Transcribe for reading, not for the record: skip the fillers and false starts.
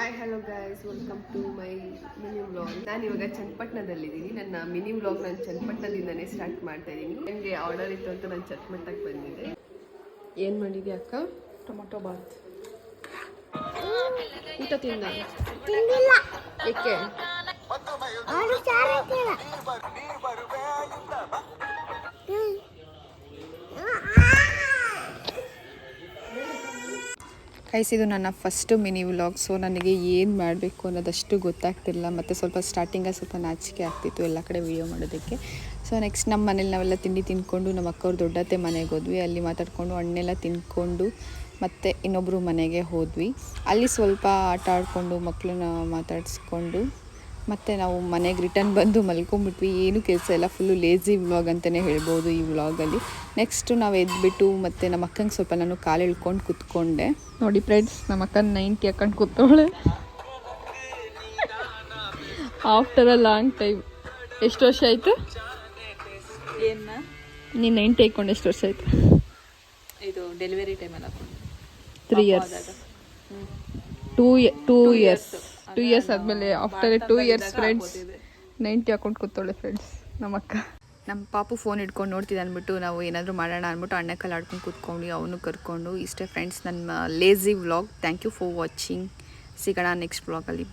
Hi hello guys, welcome to my mini vlog. ನಾನು ಇವಾಗ ಚನ್ನಪಟ್ಟಣದಲ್ಲಿದ್ದೀನಿ. ನನ್ನ ಮಿನಿ ವ್ಲಾಗ್ ನಾನು ಚನ್ನಪಟ್ಟಣದಿಂದನೇ ಸ್ಟಾರ್ಟ್ ಮಾಡ್ತಾ ಇದ್ದೀನಿ. ನನಗೆ ಆರ್ಡರ್ ಇತ್ತು ಅಂತ ನಾನು ಚನ್ನಪಟ್ಟಣಕ್ಕೆ ಬಂದಿದ್ದೆ. ಏನು ಮಾಡಿದ್ಯಾ ಅಕ್ಕ? ಟೊಮೊಟೊ ಬಾತ್. ಊಟ ತಿಂದ? ಏಕೆ? ಗೈಸ್, ಇದು ನನ್ನ ಫಸ್ಟ್ ಮಿನಿ ವ್ಲಾಗ್. ಸೊ ನನಗೆ ಏನು ಮಾಡಬೇಕು ಅನ್ನೋದಷ್ಟು ಗೊತ್ತಾಗ್ತಿಲ್ಲ. ಮತ್ತು ಸ್ವಲ್ಪ ಸ್ಟಾರ್ಟಿಂಗಲ್ಲಿ ಸ್ವಲ್ಪ ನಾಚಿಕೆ ಆಗ್ತಿತ್ತು ಎಲ್ಲ ಕಡೆ ವೀಡಿಯೋ ಮಾಡೋದಕ್ಕೆ. ಸೊ ನೆಕ್ಸ್ಟ್ ನಮ್ಮ ಮನೇಲಿ ನಾವೆಲ್ಲ ತಿಂಡಿ ತಿಂದ್ಕೊಂಡು ನಮ್ಮ ಅಕ್ಕವ್ರ ದೊಡ್ಡತ್ತೆ ಮನೆಗೆ ಹೋದ್ವಿ. ಅಲ್ಲಿ ಮಾತಾಡಿಕೊಂಡು ಹಣ್ಣೆಲ್ಲ ತಿಂದ್ಕೊಂಡು ಮತ್ತು ಇನ್ನೊಬ್ಬರು ಮನೆಗೆ ಹೋದ್ವಿ. ಅಲ್ಲಿ ಸ್ವಲ್ಪ ಆಟ ಆಡಿಕೊಂಡು ಮಕ್ಕಳನ್ನ ಮಾತಾಡಿಸ್ಕೊಂಡು ಮತ್ತು ನಾವು ಮನೆಗೆ ರಿಟರ್ನ್ ಬಂದು ಮಲ್ಕೊಂಡ್ಬಿಟ್ವಿ. ಏನೂ ಕೆಲಸ ಇಲ್ಲ, ಫುಲ್ಲು ಲೇಝಿ ವ್ಲಾಗ್ ಅಂತಲೇ ಹೇಳ್ಬೋದು ಈ ವ್ಲಾಗಲ್ಲಿ. ನೆಕ್ಸ್ಟು ನಾವು ಎದ್ಬಿಟ್ಟು ಮತ್ತು ನಮ್ಮ ಅಕ್ಕಂಗೆ ಸ್ವಲ್ಪ ನಾನು ಕಾಲು ಎಳ್ಕೊಂಡು ಕೂತ್ಕೊಂಡೆ. ನೋಡಿ ಫ್ರೆಂಡ್ಸ್, ನಮ್ಮ ಅಕ್ಕನ 90 ಹಾಕೊಂಡು ಕೂತ್ಕೊಳ್ಳೆ ಆಫ್ಟರ್ ಅ ಲಾಂಗ್ ಟೈಮ್. ಎಷ್ಟು ವರ್ಷ ಆಯಿತು ಏನು? ನೀನು 90 ಹಾಕ್ಕೊಂಡು ಎಷ್ಟು ವರ್ಷ ಆಯಿತು? ಇದು ಡೆಲಿವರಿ ಟೈಮಲ್ಲಿ ಹಾಕೊಂಡು 3 ಇಯರ್ಸ್. 2 ಇಯರ್ಸ್ ಆದಮೇಲೆ ಆಫ್ಟರ್ 2 ಇಯರ್ಸ್ ಫ್ರೆಂಡ್ಸ್ 90 ಹಾಕೊಂಡು ಕೂತೋಳೆ ಫ್ರೆಂಡ್ಸ್ ನಮ್ಮ ಅಕ್ಕ. ನಮ್ಮ ಪಾಪು ಫೋನ್ ಹಿಡ್ಕೊಂಡು ನೋಡ್ತಿದ್ದೆ ಅಂದ್ಬಿಟ್ಟು ನಾವು ಏನಾದರೂ ಮಾಡೋಣ ಅಂದ್ಬಿಟ್ಟು ಅಣ್ಣಕ್ಕಲ್ಲಿ ಆಡ್ಕೊಂಡು ಕೂತ್ಕೊಂಡು ಅವನು ಕರ್ಕೊಂಡು. ಇಷ್ಟೇ ಫ್ರೆಂಡ್ಸ್ ನನ್ನ lazy vlog. Thank you for watching. ಸಿಗೋಣ ನೆಕ್ಸ್ಟ್ ವ್ಲಾಗಲ್ಲಿ.